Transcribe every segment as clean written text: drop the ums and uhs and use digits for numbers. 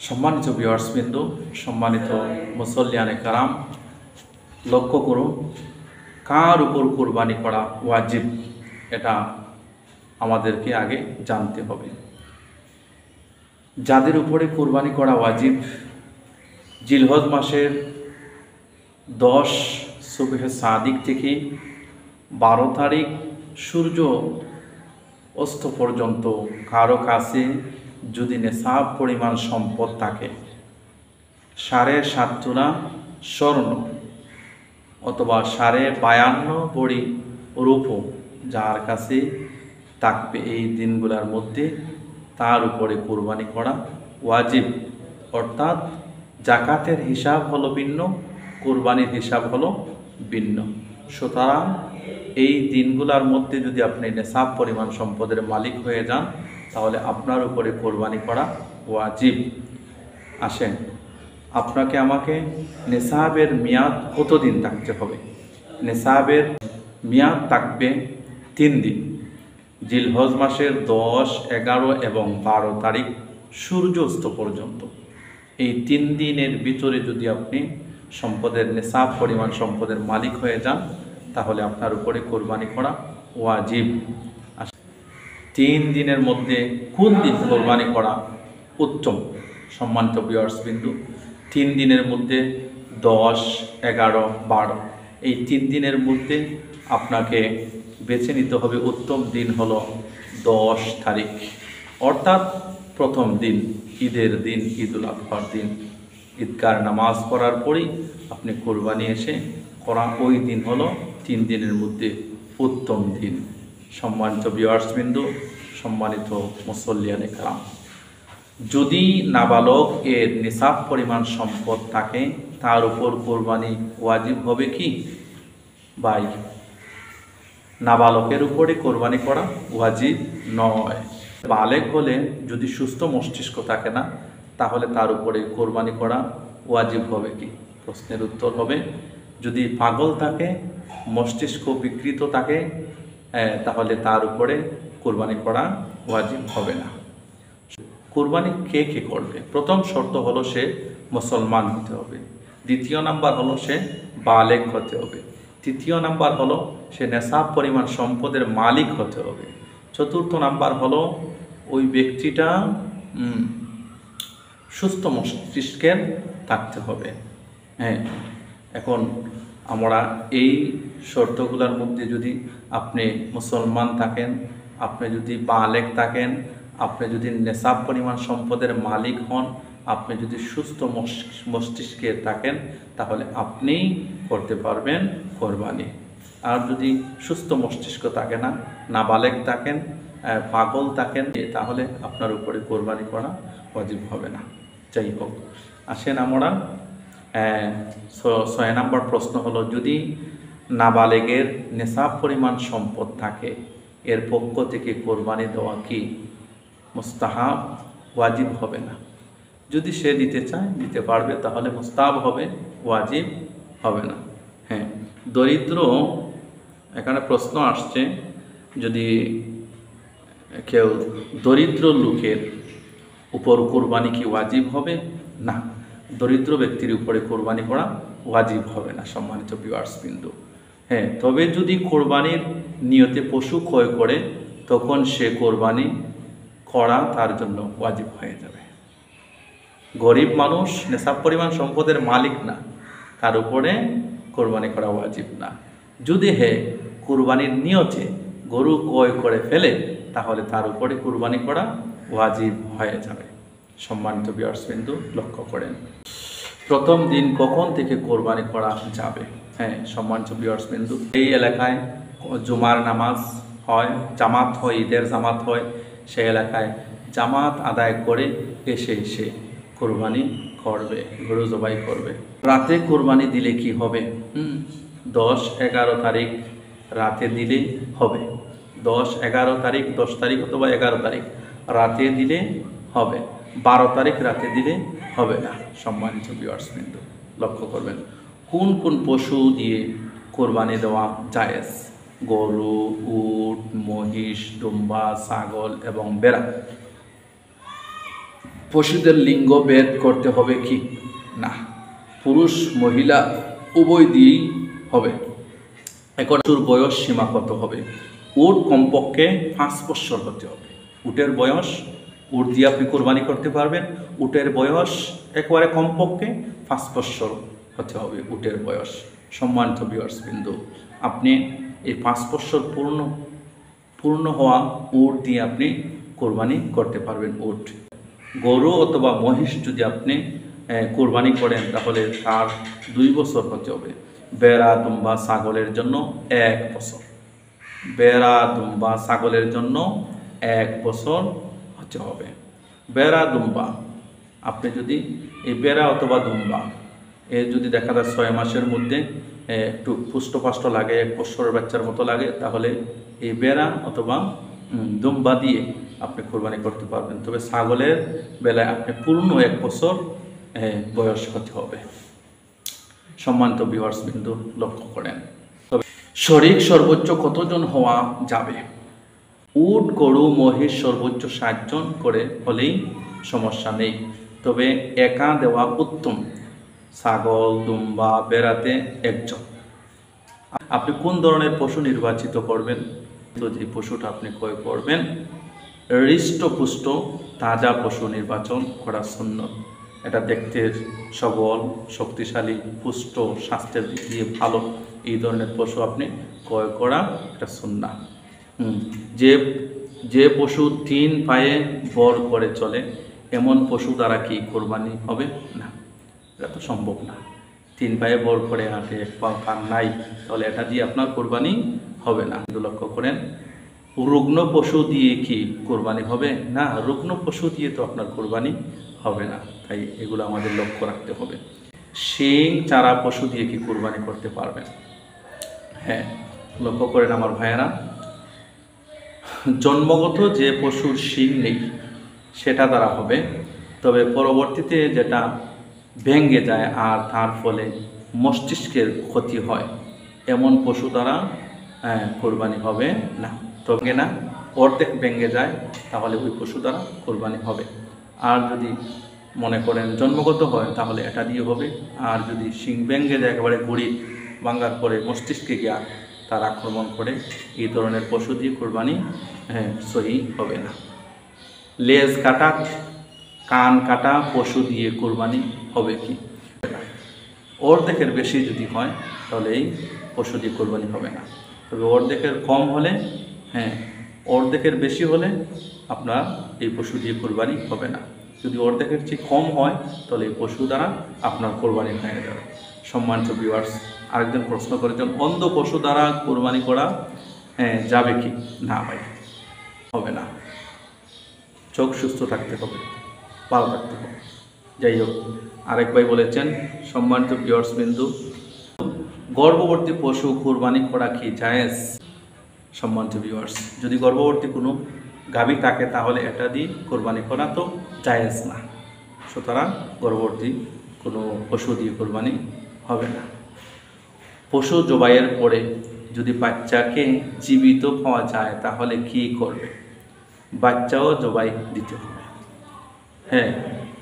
সম্মানিত ভিউয়ার্সবৃন্দ, সম্মানিত মুসল্লিয়ানে কারাম, লক্ষ্য করুন কার উপর কোরবানি করা ওয়াজিব এটা আমাদেরকে আগে জানতে হবে। যাদের উপরে কোরবানি করা ওয়াজিব, জিলহজ মাসের 10 সুবহে সাদিক থেকে 12 তারিখ সূর্য অস্ত পর্যন্ত কারো কাছে যদি নেশাব পরিমাণ সম্পদ থাকে, 7.5 তোলা স্বর্ণ অথবা 52 ভরি রূপো যার কাছে থাকবে, এই দিনগুলোর মধ্যে তার উপরে কোরবানি করা ওয়াজিব। অর্থাৎ জাকাতের হিসাব হলো ভিন্ন, কোরবানির হিসাব হলো ভিন্ন। সুতরাং এই দিনগুলোর মধ্যে যদি আপনি নেশাব পরিমাণ সম্পদের মালিক হয়ে যান, তাহলে আপনার উপরে কোরবানি করা ওয়াজিব। আসেন, আপনাকে আমাকে নেশাবের মেয়াদ কতদিন থাকতে হবে? নেশাবের মেয়াদ থাকবে 3 দিন। জিলহজ মাসের 10, 11 এবং 12 তারিখ সূর্য অস্ত পর্যন্ত, এই 3 দিনের ভিতরে যদি আপনি সম্পদের নেশাব পরিমাণ সম্পদের মালিক হয়ে যান, তাহলে আপনার উপরে কোরবানি করা ওয়াজিব। 3 দিনের মধ্যে কোন দিন কোরবানি করা উত্তম? সম্মানিত ভিউয়ার্সবৃন্দ, 3 দিনের মধ্যে 10, 11, 12 এই 3 দিনের মধ্যে আপনাকে বেছে নিতে হবে। উত্তম দিন হলো 10 তারিখ, অর্থাৎ প্রথম দিন, ঈদের দিন, ঈদুল আজহার দিন। ঈদগার নামাজ পড়ার পরেই আপনি কোরবানি এসে করা ওই দিন হলো 3 দিনের মধ্যে উত্তম দিন। সম্মানিত ভিউয়ার্সবৃন্দ, সম্মানিত মুসল্লিয়ানে কারাম, যদি নাবালক এর নিসাব পরিমাণ সম্পদ থাকে, তার উপর কোরবানি ওয়াজিব হবে কি? ভাই, নাবালকের উপরে কোরবানি করা ওয়াজিব নয়। বালেগ হলে যদি সুস্থ মস্তিষ্ক থাকে না, তাহলে তার উপরে কোরবানি করা ওয়াজিব হবে কি? প্রশ্নের উত্তর হবে, যদি পাগল থাকে, মস্তিষ্ক বিকৃত থাকে, তাহলে তার উপরে কোরবানি করা ওয়াজিব হবে না। কোরবানি কে কে করবে? প্রথম শর্ত হলো সে মুসলমান হতে হবে। দ্বিতীয় নাম্বার হলো সে বালেগ হতে হবে। তৃতীয় নাম্বার হলো সে নেশাব পরিমাণ সম্পদের মালিক হতে হবে। চতুর্থ নাম্বার হলো ওই ব্যক্তিটা সুস্থ মস্তিষ্কের থাকতে হবে। হ্যাঁ, এখন আমরা এই শর্তগুলোর মধ্যে যদি আপনি মুসলমান থাকেন, আপনি যদি বালেগ থাকেন, আপনি যদি নেশাব পরিমাণ সম্পদের মালিক হন, আপনি যদি সুস্থ মস্তিষ্কের থাকেন, তাহলে আপনিই করতে পারবেন কোরবানি। আর যদি সুস্থ মস্তিষ্ক থাকে না, নাবালেগ থাকেন, পাগল থাকেন, তাহলে আপনার উপরে কোরবানি করা ওয়াজিব হবে না। যাই হোক, আসেন আমরা 6 নম্বর প্রশ্ন হলো, যদি নাবালেগের নেশাব পরিমাণ সম্পদ থাকে, এর পক্ষ থেকে কোরবানি দেওয়া কি মুস্তাহাব? ওয়াজিব হবে না। যদি সে দিতে চায় দিতে পারবে, তাহলে মুস্তাহাব হবে, ওয়াজিব হবে না। হ্যাঁ, দরিদ্র, এখানে প্রশ্ন আসছে, যদি কেউ দরিদ্র লোকের উপর কোরবানি কি ওয়াজিব হবে? না, দরিদ্র ব্যক্তির উপরে কোরবানি করা ওয়াজিব হবে না। সম্মানিত ভিউয়ার্সবৃন্দ, হ্যাঁ, তবে যদি কোরবানির নিয়তে পশু ক্রয় করে, তখন সে কোরবানি করা তার জন্য ওয়াজিব হয়ে যাবে। গরিব মানুষ, নেশাব পরিমাণ সম্পদের মালিক না, তার উপরে কোরবানি করা ওয়াজিব না। যদি কোরবানির নিয়তে গরু ক্রয় করে ফেলে, তাহলে তার উপরে কোরবানি করা ওয়াজিব হয়ে যাবে। সম্মানিত ভিউয়ার্সবৃন্দ, লক্ষ্য করেন প্রথম দিন কখন থেকে কোরবানি করা যাবে। হ্যাঁ, সম্মানিত ভিউয়ার্সবৃন্দ, এই এলাকায় জুমার নামাজ হয়, জামাত হয়, ঈদের জামাত হয়, সেই এলাকায় জামাত আদায় করে এসে কোরবানি করবে, গরু জবাই করবে। রাতে কোরবানি দিলে কি হবে? 10, 11 তারিখ রাতে দিলে হবে। 10, 11 তারিখ, 10 তারিখ অথবা 11 তারিখ রাতে দিলে হবে। 12 তারিখ রাতে দিলে হবে না। সম্মানিত ভিউয়ার্সবৃন্দ, লক্ষ্য করবেন কোন কোন পশু দিয়ে কোরবানি দেওয়া জায়েজ। গরু, উট, মহিষ, দুম্বা, ছাগল এবং বেড়া। পশুদের লিঙ্গ ভেদ করতে হবে কি না, পুরুষ মহিলা উভয় দিয়েই হবে। এখন পশুর বয়স সীমা কত হবে? উট কমপক্ষে 5 বছর হতে হবে। উটের বয়স, উট দিয়ে আপনি কোরবানি করতে পারবেন, উটের বয়স একেবারে কমপক্ষে 5 বছর হতে হবে উটের বয়স। সম্মানিত ভিউয়ার্স বিন্দু, আপনি এই 5 বছর পূর্ণ হওয়া উট দিয়ে আপনি কোরবানি করতে পারবেন। উট, গরু অথবা মহিষ যদি আপনি কোরবানি করেন তাহলে তার 2 বছর হতে হবে। বেড়া, দুম্বা, ছাগলের জন্য 1 বছর। বেড়া, দুম্বা, ছাগলের জন্য 1 বছর হতে হবে। বেড়া, দুম্বা, আপনি যদি এই বেড়া অথবা দুম্বা যদি দেখা যায় 6 মাসের মধ্যে একটু পুষ্টপাষ্ট লাগে, 1 বছরের বাচ্চার মতো লাগে, তাহলে এই বেড়া অথবা দুম্বা দিয়ে আপনি কোরবানি করতে পারবেন। তবে ছাগলের বেলায় আপনি পূর্ণ 1 বছর বয়স হতে হবে। সম্মানিত ভিউয়ার্স বিন্দু লক্ষ্য করেন। তবে শরীক সর্বোচ্চ কতজন হওয়া যাবে? উট, গরু, মহিষ সর্বোচ্চ 60 জন করে হলেই সমস্যা নেই, তবে একা দেওয়া উত্তম। ছাগল, দুম্বা, বেড়াতে 1 জন। আপনি কোন ধরনের পশু নির্বাচিত করবেন? তো যে পশুটা আপনি ক্রয় করবেন, হৃষ্টপুষ্ট তাজা পশু নির্বাচন করা সুন্নত। এটা দেখতে সবল, শক্তিশালী, পুষ্ট, স্বাস্থ্যের দিক দিয়ে ভালো, এই ধরনের পশু আপনি ক্রয় করা এটা সুন্নাহ। যে পশু 3 পায়ে ভর করে চলে এমন পশু দ্বারা কি কোরবানি হবে না? এটা তো সম্ভব না। 3 পায়ে ভর করে হাঁটে, 1 পা কান নাই, তাহলে এটা দিয়ে আপনার কোরবানি হবে না। লক্ষ্য করেন, রুগ্ন পশু দিয়ে কি কোরবানি হবে না? রুগ্ন পশু দিয়ে তো আপনার কোরবানি হবে না, তাই এগুলো আমাদের লক্ষ্য রাখতে হবে। শিং চারা পশু দিয়ে কি কোরবানি করতে পারবেন? হ্যাঁ, লক্ষ্য করেন আমার ভাইয়েরা, জন্মগত যে পশুর শিং নেই সেটা দ্বারা হবে, তবে পরবর্তীতে যেটা ভেঙে যায় আর তার ফলে মস্তিষ্কের ক্ষতি হয় এমন পশু দ্বারা কোরবানি হবে না। তবে না, অর্ধেক ভেঙে যায় তাহলে ওই পশু দ্বারা কোরবানি হবে। আর যদি মনে করেন জন্মগত হয় তাহলে এটা দিয়ে হবে। আর যদি শিং ভেঙে যায়, একেবারে গুড়ি ভাঙার পরে মস্তিষ্কে গিয়া তার আক্রমণ করে, এই ধরনের পশু দিয়ে কোরবানি সহি হবে না। লেজ কাটা, কান কাটা পশু দিয়ে কোরবানি হবে কি? অর্ধেকের বেশি যদি হয় তাহলে এই পশু দিয়ে কোরবানি হবে না। তবে অর্ধেকের কম হলে, অর্ধেকের বেশি হলে আপনার এই পশু দিয়ে কোরবানি হবে না। যদি অর্ধেকের চেয়ে কম হয় তাহলে এই পশু দ্বারা আপনার কোরবানি হয়ে যাবে। সম্মানিত ভিউয়ার্স, আরেকজন প্রশ্ন করেছেন, অন্ধ পশু দ্বারা কোরবানি করা যাবে কি? না ভাই, হবে না। চোখ সুস্থ থাকতে হবে, ভালো থাকতে হবে। যাই হোক, আরেক ভাই বলেছেন, সম্মানিত ভিউয়ার্স বিন্দু, গর্ভবতী পশু কোরবানি করা কি জায়েজ? সম্মানিত ভিউয়ার্স, যদি গর্ভবতী কোনো গাভী থাকে তাহলে এটা দিয়ে কোরবানি করা তো জায়েজ না। সুতরাং গর্ভবতী কোনো পশু দিয়ে কোরবানি হবে না। পশু জবাইয়ের পরে যদি বাচ্চাকে জীবিত পাওয়া যায় তাহলে কি করবে? বাচ্চাও জবাই দিতে হবে। হ্যাঁ,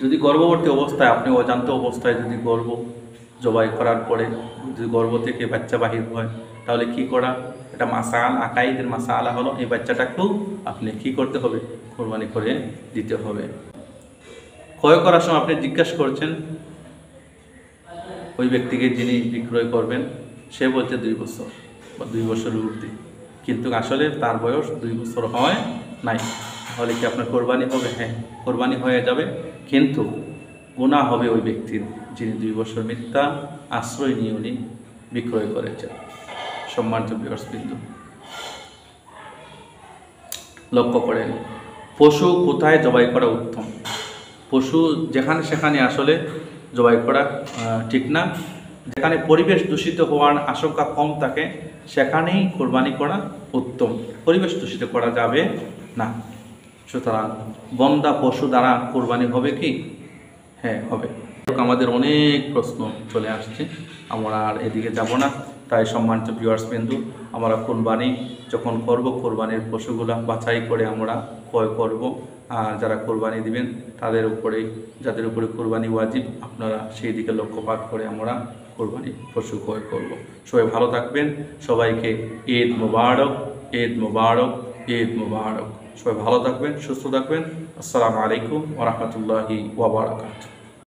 যদি গর্ভবতী অবস্থায়, আপনি অজান্ত অবস্থায় যদি গর্ভ জবাই করার পরে যদি গর্ভ থেকে বাচ্চা বাহির হয় তাহলে কি করা? এটা মাসাল, আকাইদের মাসালা হলো, এই বাচ্চাটাকেও আপনি কি করতে হবে? কোরবানি করে দিতে হবে। ক্রয় করার সময় আপনি জিজ্ঞাসা করছেন ওই ব্যক্তিকে যিনি বিক্রয় করবেন, সে বলছে 2 বছর বা 2 বছরের ঊর্ধ্বে, কিন্তু আসলে তার বয়স 2 বছর হয় নাই। তাহলে কি আপনার কোরবানি হবে? হ্যাঁ, কোরবানি হয়ে যাবে, কিন্তু গুনাহ হবে ওই ব্যক্তির যিনি 2 বছর মিথ্যা আশ্রয় নিয়ে উনি বিক্রয় করেছেন। সম্মানিত ভিউয়ার্স বিন্দু, লক্ষ্য করেন, পশু কোথায় জবাই করা উত্তম? পশু যেখানে সেখানে আসলে জবাই করা ঠিক না। যেখানে পরিবেশ দূষিত হওয়ার আশঙ্কা কম থাকে সেখানেই কোরবানি করা উত্তম, পরিবেশ দূষিত করা যাবে না। সুতরাং বন্ধা পশু দ্বারা কোরবানি হবে কি? হ্যাঁ, হবে। আমাদের অনেক প্রশ্ন চলে আসছে, আমরা আর এদিকে যাব না। তাই সম্মানিত ভিউয়ার্স বিন্দু, আমরা কোরবানি যখন করব, কোরবানির পশুগুলা বাছাই করে আমরা ক্রয় করব। আর যারা কোরবানি দিবেন যাদের উপরে কোরবানি ওয়াজিব, আপনারা সেই দিকে লক্ষ্যপাত করে আমরা কোরবানি পশু ক্রয় করব। সবাই ভালো থাকবেন। সবাইকে ঈদ মোবারক, ঈদ মোবারক, ঈদ মোবারক। সবাই ভালো থাকবেন, সুস্থ থাকবেন। আসসালামু আলাইকুম ওয়া রাহমাতুল্লাহি ওয়া বারাকাতুহু।